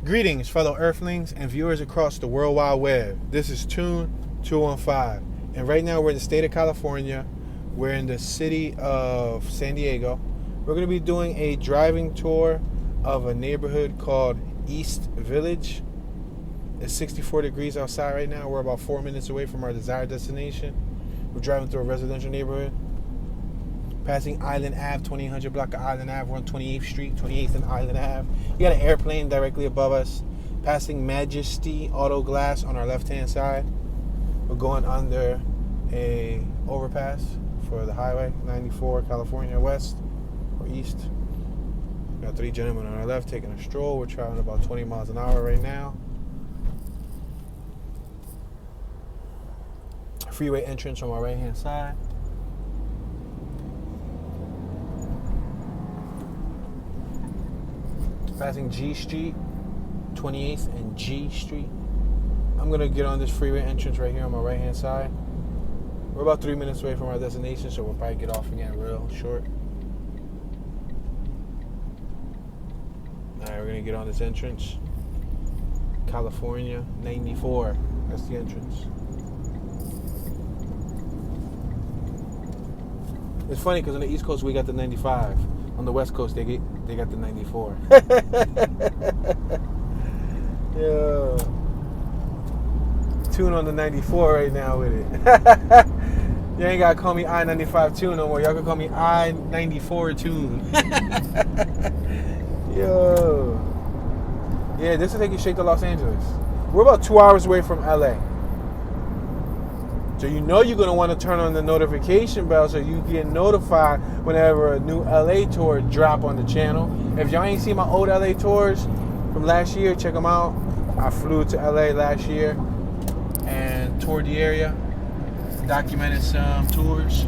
Greetings, fellow Earthlings and viewers across the World Wide Web. This is Tune 215, and right now we're in the state of California. We're in the city of San Diego. We're going to be doing a driving tour of a neighborhood called East Village. It's 64 degrees outside right now. We're about 4 minutes away from our desired destination. We're driving through a residential neighborhood. Passing Island Ave, 2800 block of Island Ave. We're on 28th Street, 28th and Island Ave. You got an airplane directly above us. Passing Majesty Auto Glass on our left-hand side. We're going under a overpass for the highway, 94, California West or East. We got three gentlemen on our left taking a stroll. We're traveling about 20 miles an hour right now. Freeway entrance on my right-hand side. Passing G Street, 28th and G Street. I'm going to get on this freeway entrance right here on my right-hand side. We're about 3 minutes away from our destination, so we'll probably get off again real short. Alright, we're going to get on this entrance. California, 94. That's the entrance. It's funny because on the East Coast we got the 95. On the West Coast they got the 94. Yeah. Tune on the 94 right now with it. You ain't gotta call me I-95 Tune no more. Y'all can call me I-94 Tune. Yo. Yeah, this will take you straight to Los Angeles. We're about 2 hours away from LA. So you know you're going to want to turn on the notification bell so you get notified whenever a new LA tour drop on the channel. If y'all ain't seen my old LA tours from last year, check them out. I flew to LA last year and toured the area, documented some tours,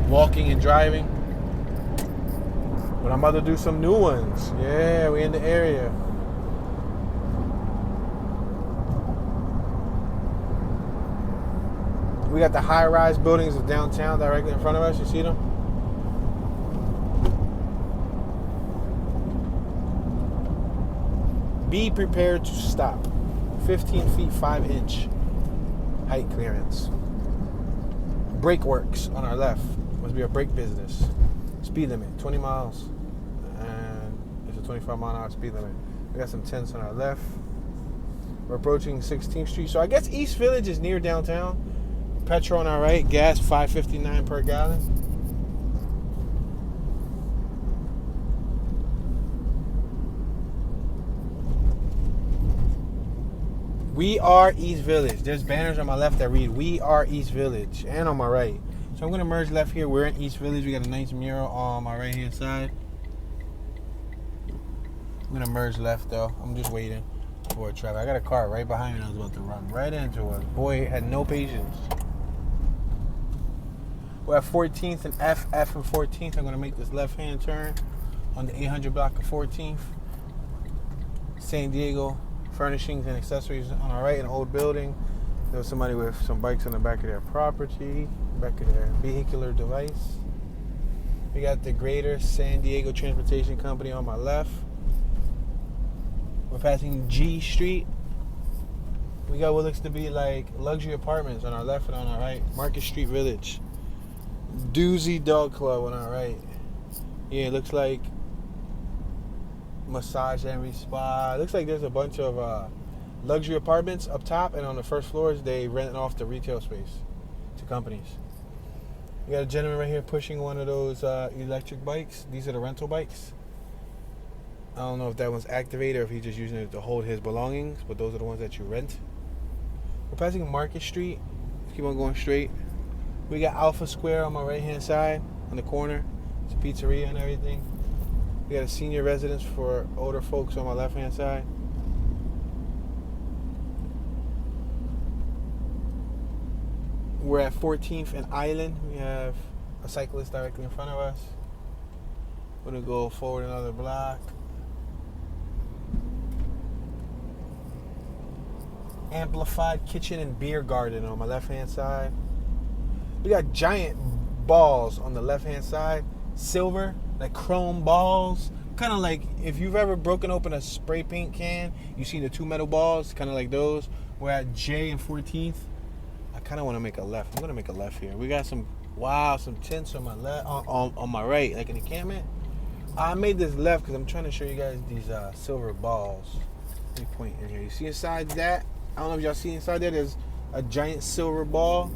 walking and driving. But I'm about to do some new ones. Yeah, we in the area. We got the high-rise buildings of downtown directly in front of us. You see them? Be prepared to stop. 15 feet 5 inch height clearance. Brake works on our left. Must be a brake business. Speed limit 20 miles, and it's a 25 mile an hour speed limit. We got some tents on our left. We're approaching 16th Street. So I guess East Village is near downtown. Petrol on our right, gas $5.59 per gallon. We are East Village. There's banners on my left that read "We are East Village," and on my right. So I'm gonna merge left here. We're in East Village. We got a nice mural on my right hand side. I'm gonna merge left though. I'm just waiting for traffic. I got a car right behind me and I was about to run right into it. Boy, had no patience. We're at 14th and F and 14th. I'm going to make this left-hand turn on the 800 block of 14th. San Diego Furnishings and Accessories on our right, an old building. There was somebody with some bikes on the back of their property, back of their vehicular device. We got the Greater San Diego Transportation Company on my left. We're passing G Street. We got what looks to be like luxury apartments on our left and on our right. Market Street Village. Doozy Dog Club on our right. Yeah, it looks like massage and spa. It looks like there's a bunch of luxury apartments up top, and on the first floors they rent off the retail space to companies. We got a gentleman right here pushing one of those electric bikes. These are the rental bikes. I don't know if that one's activated or if he's just using it to hold his belongings, but those are the ones that you rent. We're passing Market Street. Let's keep on going straight. We got Alpha Square on my right-hand side, on the corner. It's a pizzeria and everything. We got a senior residence for older folks on my left-hand side. We're at 14th and Island. We have a cyclist directly in front of us. We're going to go forward another block. Amplified Kitchen and Beer Garden on my left-hand side. We got giant balls on the left-hand side. Silver, like chrome balls. kind of like, if you've ever broken open a spray paint can, you see the two metal balls, kind of like those. We're at J and 14th. I kind of want to make a left. I'm going to make a left here. We got some tents on my left, on my right, like an encampment. I made this left because I'm trying to show you guys these silver balls. Let me point in here. You see inside that? I don't know if y'all see inside there. There's a giant silver ball.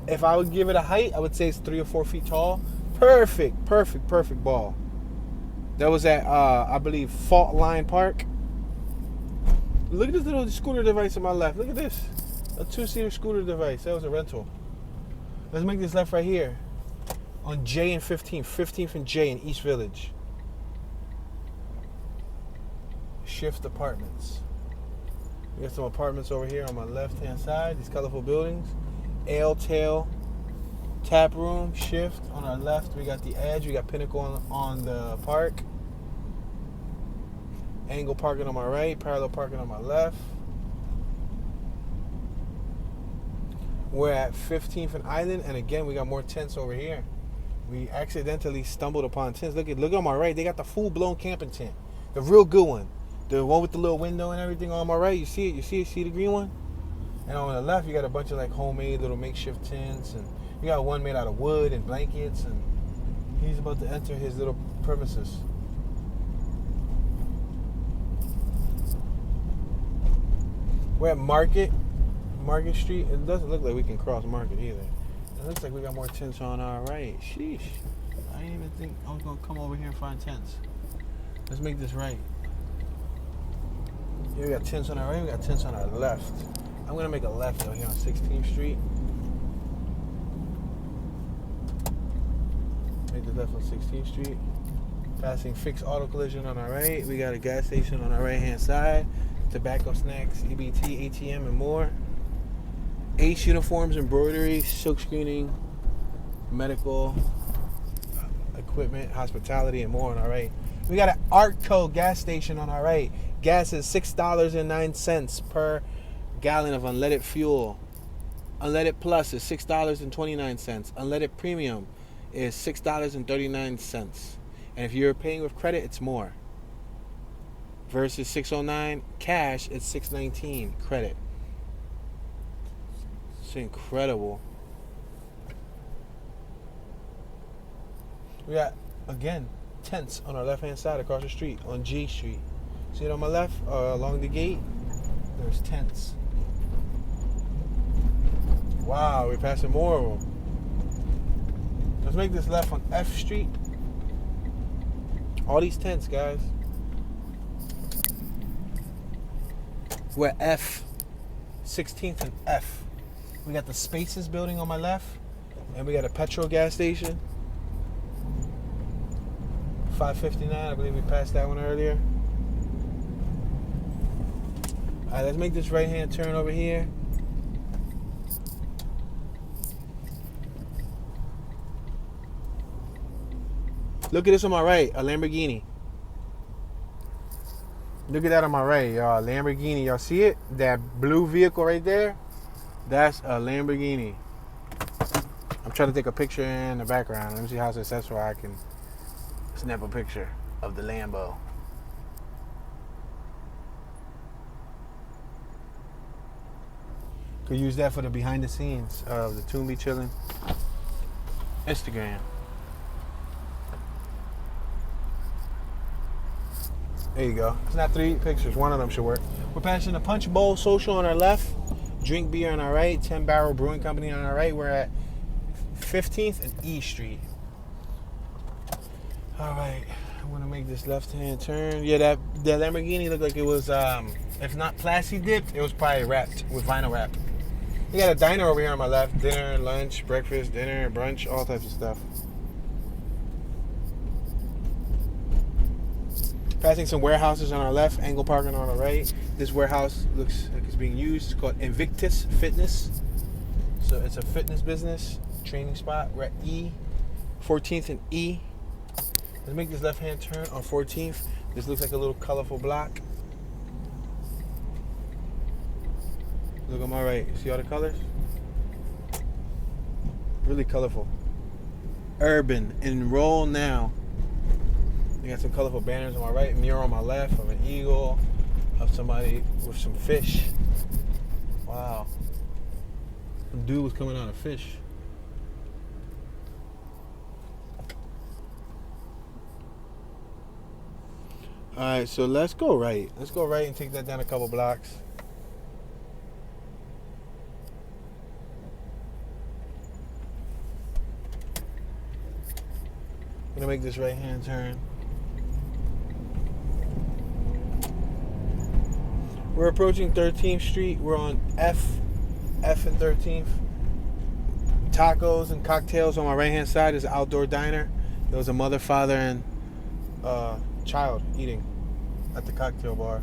If I would give it a height, I would say it's 3 or 4 feet tall. Perfect ball. That was at, I believe, Fault Line Park. Look at this little scooter device on my left. Look at this. A 2-seater scooter device. That was a rental. Let's make this left right here. On J and 15th. 15th and J in East Village. Shift Apartments. We got some apartments over here on my left-hand side. These colorful buildings. Ale Tail Tap Room. Shift. On our left, we got the Edge. We got Pinnacle on the park. Angle parking on my right. Parallel parking on my left. We're at 15th and Island, and again, we got more tents over here. We accidentally stumbled upon tents. Look on my right. They got the full-blown camping tent, the real good one, the one with the little window and everything. On my right, you see it? You see the green one? And on the left, you got a bunch of like homemade little makeshift tents, and you got one made out of wood and blankets. And he's about to enter his little premises. We're at Market Street. It doesn't look like we can cross Market either. It looks like we got more tents on our right. Sheesh. I didn't even think I was going to come over here and find tents. Let's make this right. Here we got tents on our right. We got tents on our left. I'm going to make a left out here on 16th Street. Make the left on 16th Street. Passing Fixed Auto Collision on our right. We got a gas station on our right-hand side. Tobacco snacks, EBT, ATM, and more. H uniforms, embroidery, silk screening, medical equipment, hospitality, and more on our right. We got an Artco gas station on our right. Gas is $6.09 per gallon of unleaded fuel. Unleaded Plus is $6.29. Unleaded Premium is $6.39. And if you're paying with credit, it's more. Versus $6.09 cash, it's $6.19 credit. It's incredible. We got, again, tents on our left-hand side across the street on G Street. See it on my left? Along the gate, there's tents. Wow, we're passing more of them. Let's make this left on F Street. All these tents, guys. We're at F, 16th and F. We got the Spaces building on my left, and we got a petrol gas station. 559, I believe we passed that one earlier. All right, let's make this right-hand turn over here. Look at this on my right, a Lamborghini. Look at that on my right, y'all. Lamborghini. Y'all see it? That blue vehicle right there? That's a Lamborghini. I'm trying to take a picture in the background. Let me see how successful I can snap a picture of the Lambo. Could use that for the behind the scenes of the Toon Be Chillin' Instagram. There you go. It's not 3 pictures. One of them should work. We're passing the Punch Bowl Social on our left. Drink Beer on our right. 10 Barrel Brewing Company on our right. We're at 15th and E Street. All right. I'm going to make this left-hand turn. Yeah, that Lamborghini looked like it was, if not plasti dipped, it was probably wrapped with vinyl wrap. We got a diner over here on my left. Dinner, lunch, breakfast, dinner, brunch, all types of stuff. Passing some warehouses on our left, angle parking on our right. This warehouse looks like it's being used. It's called Invictus Fitness. So it's a fitness business, training spot. We're at E, 14th and E. Let's make this left-hand turn on 14th. This looks like a little colorful block. Look on my right. See all the colors? Really colorful. Urban. Enroll now. You got some colorful banners on my right, mural on my left of an eagle, of somebody with some fish. Wow. Some dude was coming out of fish. Alright, so let's go right. Let's go right and take that down a couple blocks. I'm gonna make this right hand turn. We're approaching 13th Street. We're on F and 13th. Tacos and cocktails on my right hand side is an outdoor diner. There was a mother, father, and child eating at the cocktail bar.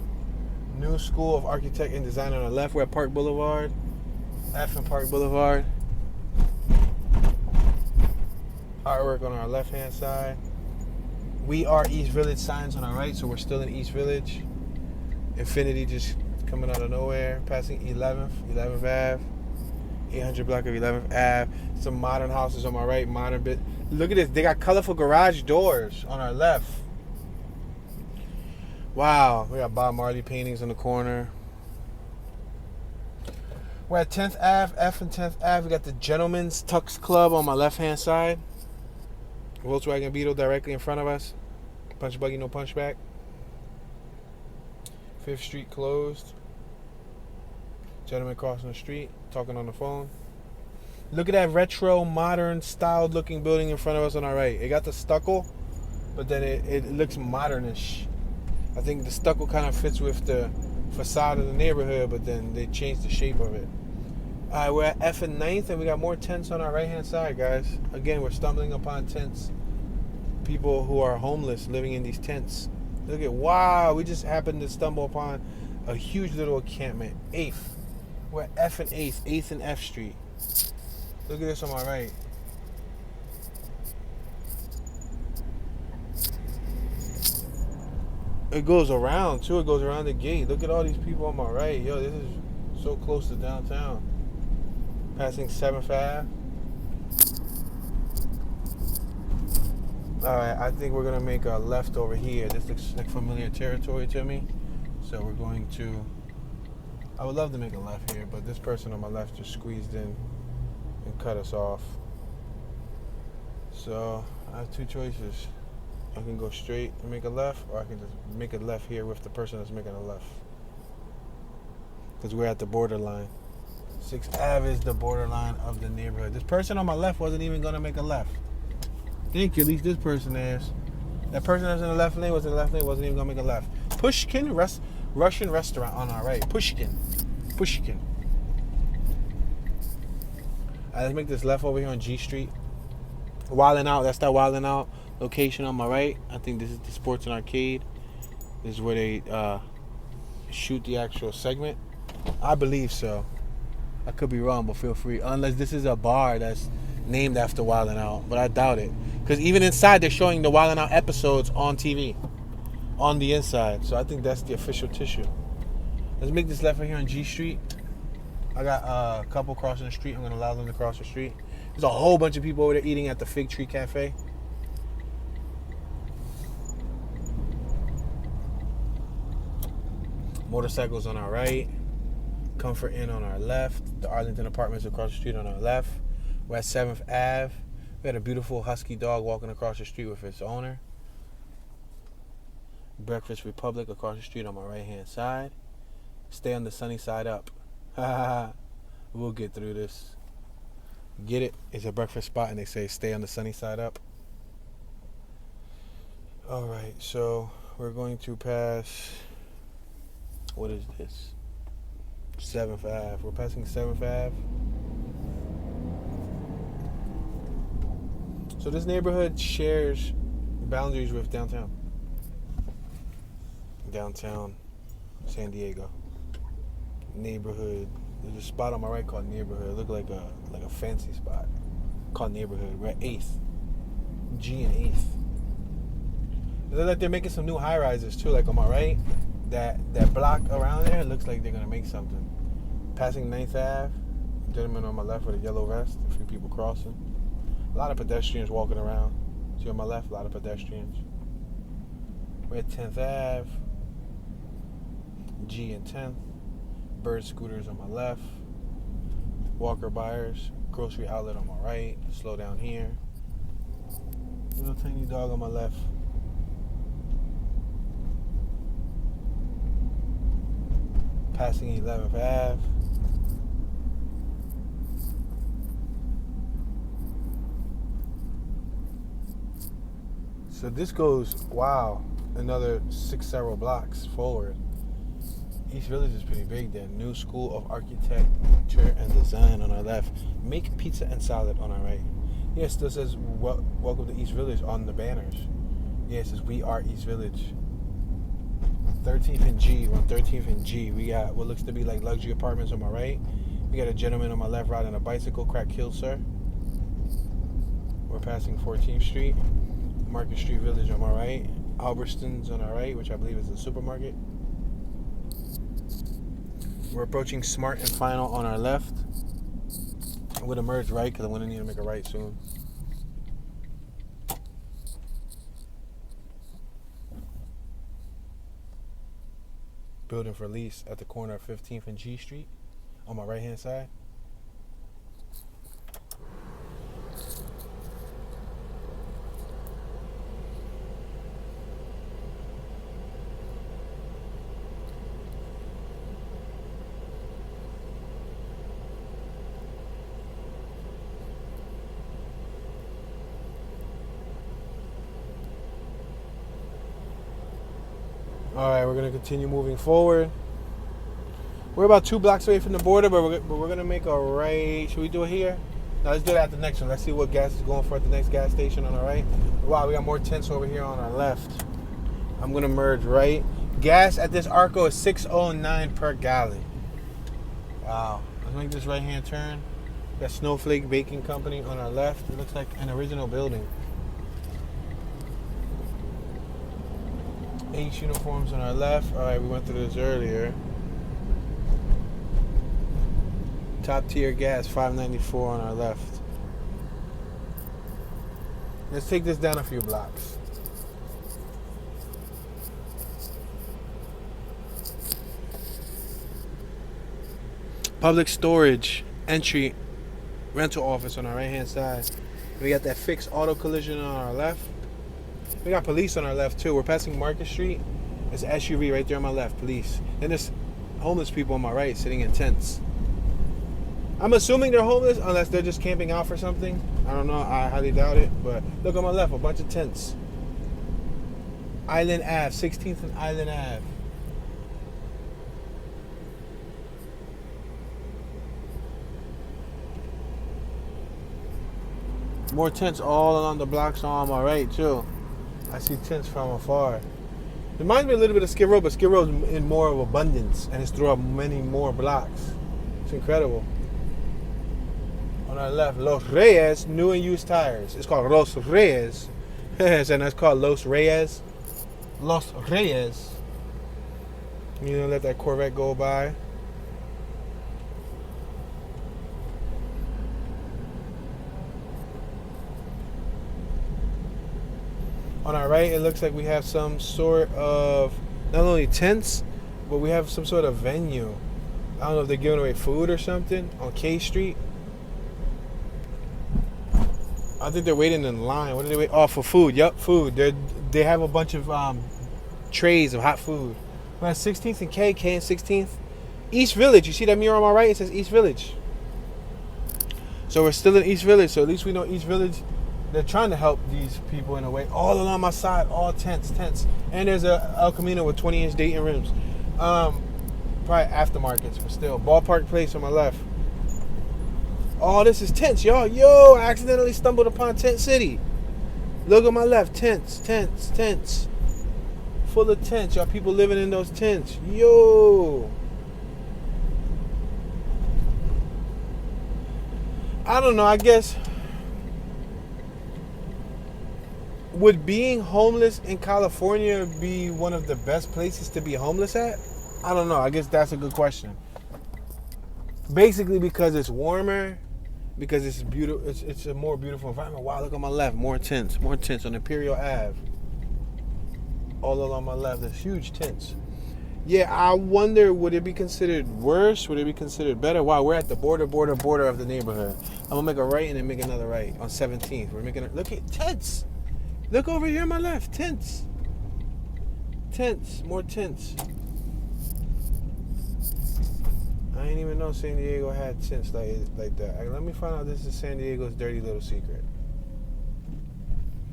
New School of Architect and Design on the left. We're at Park Boulevard. F and Park Boulevard. Artwork on our left hand side. We are East Village signs on our right, so we're still in East Village. Infinity just coming out of nowhere. Passing 11th Ave. 800 block of 11th Ave. Some modern houses on my right. Modern bit. Look at this. They got colorful garage doors on our left. Wow. We got Bob Marley paintings in the corner. We're at 10th Ave. F and 10th Ave. We got the Gentleman's Tux Club on my left hand side. Volkswagen Beetle directly in front of us. Punch buggy, no punchback. 5th Street closed. Gentleman crossing the street, talking on the phone. Look at that retro, modern, styled looking building in front of us on our right. It got the stucco, but then it looks modernish. I think the stucco kind of fits with the facade of the neighborhood, but then they changed the shape of it. Alright, we're at F and 9th, and we got more tents on our right hand side, guys. Again, we're stumbling upon tents. People who are homeless living in these tents. Look at, wow, we just happened to stumble upon a huge little encampment. 8th. We're at F and 8th. 8th and F Street. Look at this on my right. It goes around, too. It goes around the gate. Look at all these people on my right. Yo, this is so close to downtown. Passing 7th Ave. Alright, I think we're going to make a left over here. This looks like familiar territory to me. So we're going to... I would love to make a left here, but this person on my left just squeezed in and cut us off. So I have two choices. I can go straight and make a left, or I can just make a left here with the person that's making a left. Because we're at the borderline. 6th Ave is the borderline of the neighborhood. This person on my left wasn't even going to make a left. Thank you, at least this person is. That person that's in the left lane was in the left lane, wasn't even going to make a left. Pushkin, Russian restaurant on our right. Pushkin. Alright, let's make this left over here on G Street. Wildin' Out, that's that Wildin' Out location on my right. I think this is the Sports and Arcade. This is where they shoot the actual segment. I believe so. I could be wrong, but feel free. Unless this is a bar that's named after Wildin' Out, but I doubt it. Because even inside, they're showing the Wildin' Out episodes on TV. On the inside. So I think that's the official tissue. Let's make this left right here on G Street. I got a couple crossing the street. I'm going to allow them to cross the street. There's a whole bunch of people over there eating at the Fig Tree Cafe. Motorcycles on our right. Comfort Inn on our left. The Arlington Apartments across the street on our left. We're at 7th Ave. We had a beautiful husky dog walking across the street with its owner. Breakfast Republic across the street on my right hand side. Stay on the sunny side up. We'll get through this. Get it? It's a breakfast spot and they say stay on the sunny side up. Alright, so we're going to pass... What is this? 7th Ave. We're passing 7th Ave. So this neighborhood shares boundaries with downtown. Downtown San Diego. Neighborhood. There's a spot on my right called Neighborhood. It looked like a fancy spot called Neighborhood. We're at 8th. G and 8th. It looks like they're making some new high rises too. Like on my right, that block around there looks like they're gonna make something. Passing 9th Ave. Gentleman on my left with a yellow vest. A few people crossing. A lot of pedestrians walking around. See on my left, a lot of pedestrians. We're at 10th Ave, G and 10th, Bird Scooters on my left, Walker Buyers, grocery outlet on my right, slow down here, little tiny dog on my left. Passing 11th Ave. So this goes, wow, another 6 several blocks forward. East Village is pretty big then. New School of Architecture and Design on our left. Make Pizza and Salad on our right. Yeah, it still says welcome to East Village on the banners. Yeah, it says we are East Village. 13th and G. We're on 13th and G. We got what looks to be like luxury apartments on my right. We got a gentleman on my left riding a bicycle. Crack kill, sir. We're passing 14th Street. Market Street Village on my right. Albertsons on our right, which I believe is a supermarket. We're approaching Smart and Final on our left. I'm going to merge right because I'm going to need to make a right soon. Building for lease at the corner of 15th and G Street on my right hand side. All right, we're going to continue moving forward. We're about 2 blocks away from the border, but we're going to make a right. Should we do it here? No, let's do it at the next one. Let's see what gas is going for at the next gas station on our right. Wow, we got more tents over here on our left. I'm going to merge right. Gas at this Arco is $6.09 per gallon. Wow. Let's make this right-hand turn. We got Snowflake Baking Company on our left. It looks like an original building. Ace uniforms on our left. All right, we went through this earlier. Top tier gas, $5.94 on our left. Let's take this down a few blocks. Public storage, entry, rental office on our right hand side. We got that fixed auto collision on our left. We got police on our left too. We're passing Market Street. There's an SUV right there on my left, police. Then there's homeless people on my right sitting in tents. I'm assuming they're homeless unless they're just camping out for something. I don't know. I highly doubt it. But look on my left, a bunch of tents. Island Ave, 16th and Island Ave. More tents all along the blocks on my right too. I see tents from afar. It reminds me a little bit of Skid Row, but Skid Row is in more of abundance and it's throughout many more blocks. It's incredible. On our left, Los Reyes, new and used tires. It's called Los Reyes. And it's called Los Reyes. Los Reyes. You know, let that Corvette go by. On our right, it looks like we have some sort of, not only tents, but we have some sort of venue. I don't know if they're giving away food or something on K Street. I think they're waiting in line. What do they wait? Oh, for food. Yep, food. They have a bunch of trays of hot food. We're at 16th and K and 16th. East Village. You see that mirror on my right? It says East Village. So we're still in East Village. So at least we know East Village. They're trying to help these people in a way. All along my side, all tents. And there's a El Camino with 20-inch Dayton rims. Probably aftermarkets, but still. Ballpark Place on my left. Oh, this is tents, y'all. Yo, I accidentally stumbled upon Tent City. Look on my left. Tents. Full of tents, y'all. People living in those tents. Yo. I don't know, I guess. Would being homeless in California be one of the best places to be homeless at? I don't know. I guess that's a good question. Basically because it's warmer, because it's beautiful. It's a more beautiful environment. Wow, look on my left. More tents on Imperial Ave. all along my left. There's huge tents. Yeah, I wonder, would it be considered worse? Would it be considered better? Wow, we're at the border of the neighborhood. I'm gonna make a right and then make another right on 17th. We're making look at tents. Look over here on my left, tents. Tents, more tents. I didn't even know San Diego had tents like that. Let me find out this is San Diego's dirty little secret.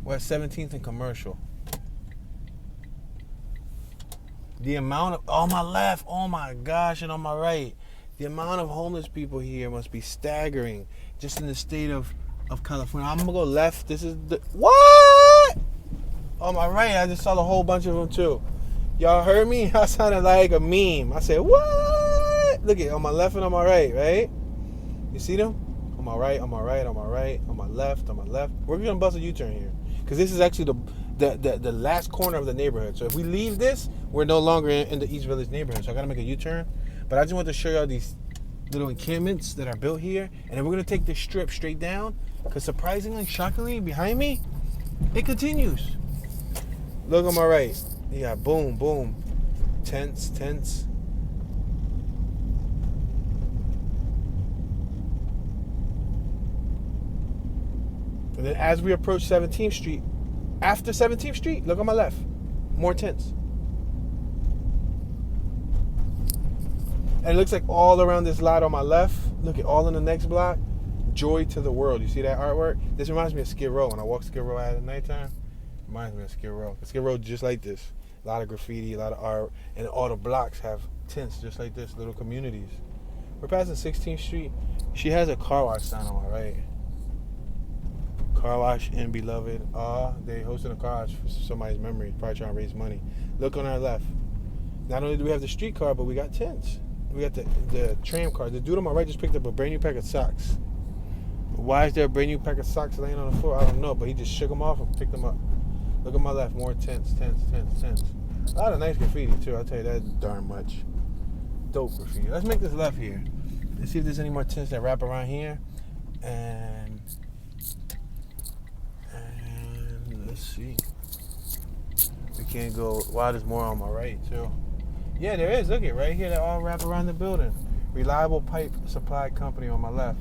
We're at 17th and Commercial. The amount of, on my left, oh my gosh, and on my right, the amount of homeless people here must be staggering just in the state of California. I'm gonna go left. This is the, what? On my right, I just saw a whole bunch of them too. Y'all heard me? I sounded like a meme. I said, what? Look at on my left and on my right? You see them? On my right, on my right, on my right, on my left, on my left. We're gonna bust a U-turn here. Because this is actually the last corner of the neighborhood. So if we leave this, we're no longer in the East Village neighborhood. So I gotta make a U-turn. But I just want to show y'all these little encampments that are built here. And then we're gonna take this strip straight down. Because surprisingly, shockingly, behind me, it continues. Look on my right. You got boom, boom. Tents. And then as we approach 17th Street, after 17th Street, look on my left, more tents. And it looks like all around this lot on my left, look at all in the next block, joy to the world. You see that artwork? This reminds me of Skid Row. When I walk Skid Row at nighttime, it reminds me of Skid Row. Skid Row just like this. A lot of graffiti, a lot of art, and all the blocks have tents just like this, little communities. We're passing 16th Street. She has a car wash sign on my right. Car wash and beloved. They hosted a car wash for somebody's memory, probably trying to raise money. Look on our left. Not only do we have the streetcar, but we got tents. We got the tram car. The dude on my right just picked up a brand new pack of socks. Why is there a brand new pack of socks laying on the floor? I don't know, but he just shook them off and picked them up. Look at my left, more tents. A lot of nice graffiti too, I'll tell you that darn much. Dope graffiti. Let's make this left here. Let's see if there's any more tents that wrap around here. And let's see. We can't go, wow, there's more on my right too. Yeah, there is, look at right here, they all wrap around the building. Reliable Pipe Supply Company on my left.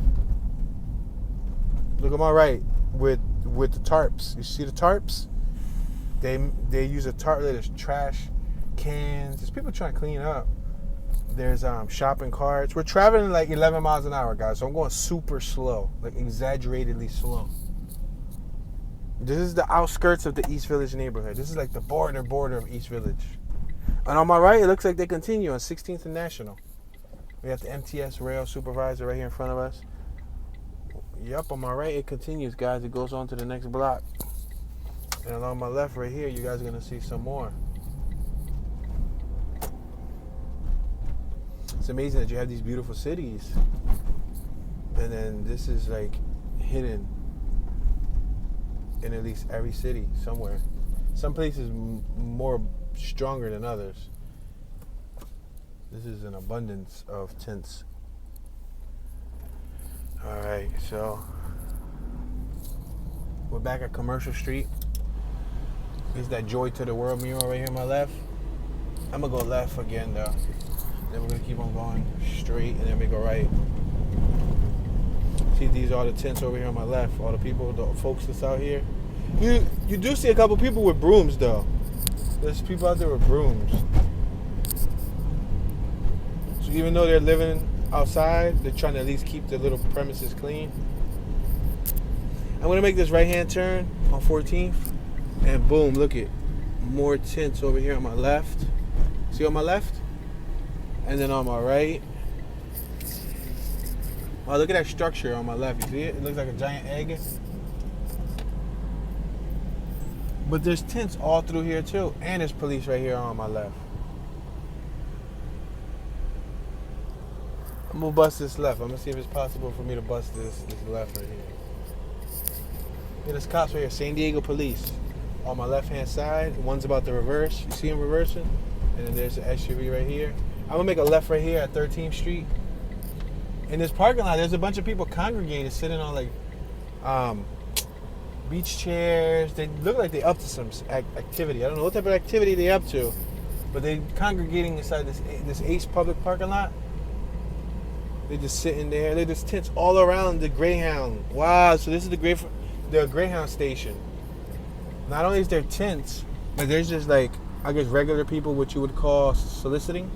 Look at my right with the tarps. You see the tarps? They use a tarp. There's trash cans. There's people trying to clean up. There's shopping carts. We're traveling like 11 miles an hour, guys. So I'm going super slow, like exaggeratedly slow. This is the outskirts of the East Village neighborhood. This is like the border of East Village. And on my right, it looks like they continue on 16th and National. We got the MTS rail supervisor right here in front of us. Yep, on my right, it continues, guys. It goes on to the next block. And along my left right here, you guys are going to see some more. It's amazing that you have these beautiful cities. And then this is like hidden in at least every city somewhere. Some places more stronger than others. This is an abundance of tents. All right, so we're back at Commercial Street. There's that Joy to the World mural right here on my left. I'm gonna go left again though. Then we're gonna keep on going straight and then we go right. See, these are the tents over here on my left. All the people, the folks that's out here. You do see a couple people with brooms though. There's people out there with brooms. So even though they're living outside, they're trying to at least keep the little premises clean. I'm gonna make this right-hand turn on 14th, and boom, look at more tents over here on my left. See on my left? And then on my right. Oh, look at that structure on my left. You see it? It looks like a giant egg. But there's tents all through here too, and there's police right here on my left. I'm gonna bust this left. I'm gonna see if it's possible for me to bust this left right here. Yeah, there's cops right here. San Diego police on my left-hand side. One's about to reverse. You see him reversing? And then there's the SUV right here. I'm gonna make a left right here at 13th Street. In this parking lot, there's a bunch of people congregated, sitting on like Beach chairs. They look like they up to some activity. I don't know what type of activity they up to, but they congregating inside this Ace public parking lot. They just sitting there. They just tents all around the Greyhound. Wow, so this is the Greyhound station. Not only is there tents, but there's just like, I guess, regular people, what you would call soliciting.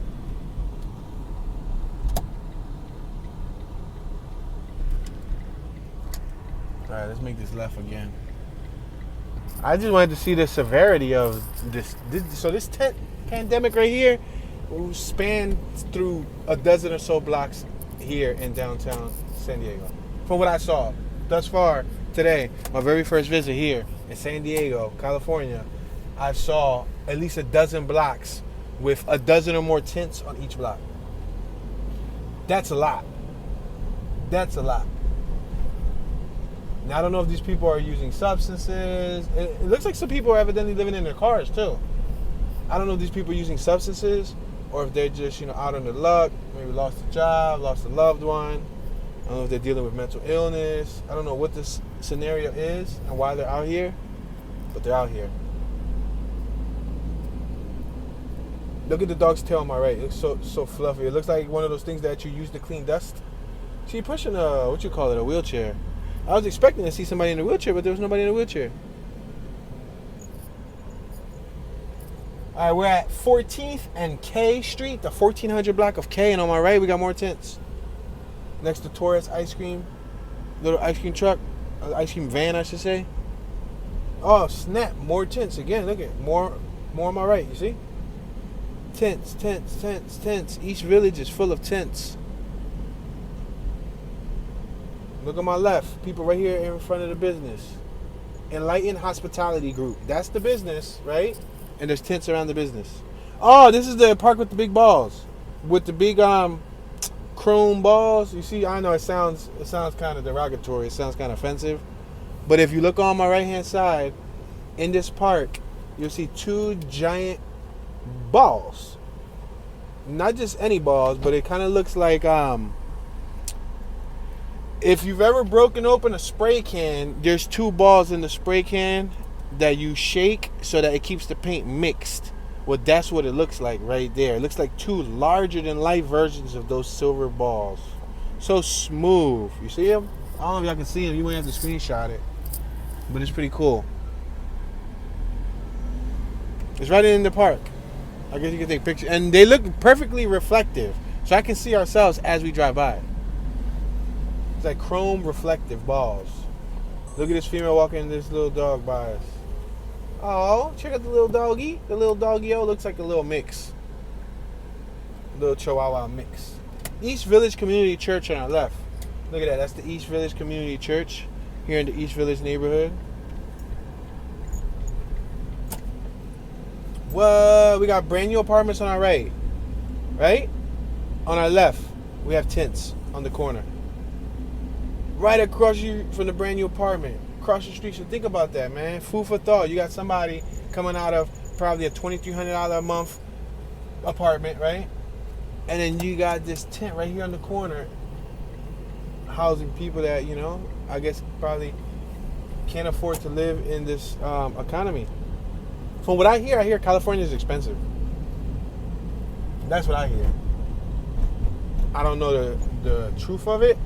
Alright, let's make this left again. I just wanted to see the severity of this. So this tent pandemic right here will span through a dozen or so blocks here in downtown San Diego. From what I saw thus far today, my very first visit here in San Diego, California, I saw at least a dozen blocks with a dozen or more tents on each block. That's a lot. That's a lot. Now, I don't know if these people are using substances. It looks like some people are evidently living in their cars, too. I don't know if these people are using substances or if they're just, out on their luck, maybe lost a job, lost a loved one. I don't know if they're dealing with mental illness. I don't know what this scenario is and why they're out here, but they're out here. Look at the dog's tail on my right. It looks so fluffy. It looks like one of those things that you use to clean dust. So you're pushing a wheelchair. I was expecting to see somebody in a wheelchair, but there was nobody in a wheelchair. All right, we're at 14th and K Street, the 1400 block of K, and on my right, we got more tents. Next to Poorest ice cream, little ice cream truck, ice cream van, I should say. Oh, snap, more tents again. Look at more on my right, you see? Tents. East Village is full of tents. Look at my left. People right here in front of the business. Enlightened Hospitality Group. That's the business, right? And there's tents around the business. Oh, this is the park with the big balls. With the big chrome balls. You see, I know it sounds kind of derogatory. It sounds kind of offensive. But if you look on my right-hand side, in this park, you'll see two giant balls. Not just any balls, but it kind of looks like if you've ever broken open a spray can, there's two balls in the spray can that you shake so that it keeps the paint mixed. Well, that's what it looks like right there. It looks like two larger than life versions of those silver balls. So smooth. You see them? I don't know if y'all can see them. You might have to screenshot it. But it's pretty cool. It's right in the park. I guess you can take pictures. And they look perfectly reflective. So I can see ourselves as we drive by. It's like chrome reflective balls. Look at this female walking this little dog by us. Oh, check out the little doggy. The little doggy-o looks like a little mix. A little Chihuahua mix. East Village Community Church on our left. Look at that. That's the East Village Community Church here in the East Village neighborhood. Whoa, we got brand new apartments on our right. Right? On our left, we have tents on the corner. Right across you from the brand new apartment. Across the street. So think about that, man. Food for thought. You got somebody coming out of probably a $2,300 a month apartment, right? And then you got this tent right here on the corner housing people that, I guess probably can't afford to live in this economy. From what I hear California is expensive. That's what I hear. I don't know the truth of it.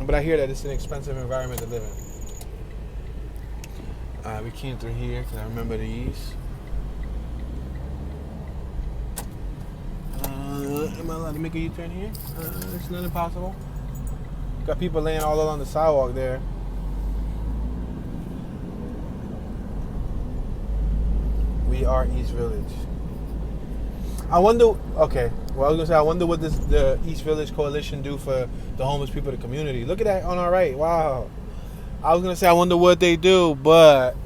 But I hear that it's an expensive environment to live in. We came through here because I remember these. Am I allowed to make a U-turn here? It's not impossible. Got people laying all along the sidewalk there. We are East Village. I wonder what the East Village Coalition do for the homeless people in the community. Look at that on our right. Wow. I was going to say I wonder what they do, but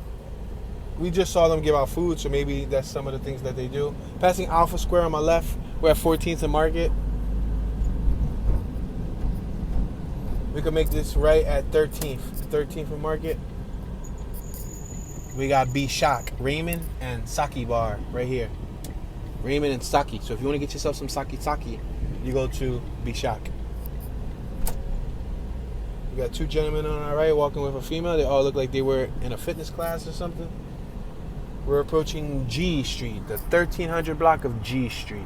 we just saw them give out food, so maybe that's some of the things that they do. Passing Alpha Square on my left. We're at 14th and Market. We could make this right at 13th and Market. We got B Shock, Raymond and Sake Bar right here. Raymond and Sake. So if you want to get yourself some sake, you go to B Shock. We got two gentlemen on our right walking with a female. They all look like they were in a fitness class or something. We're approaching G Street, the 1300 block of G Street.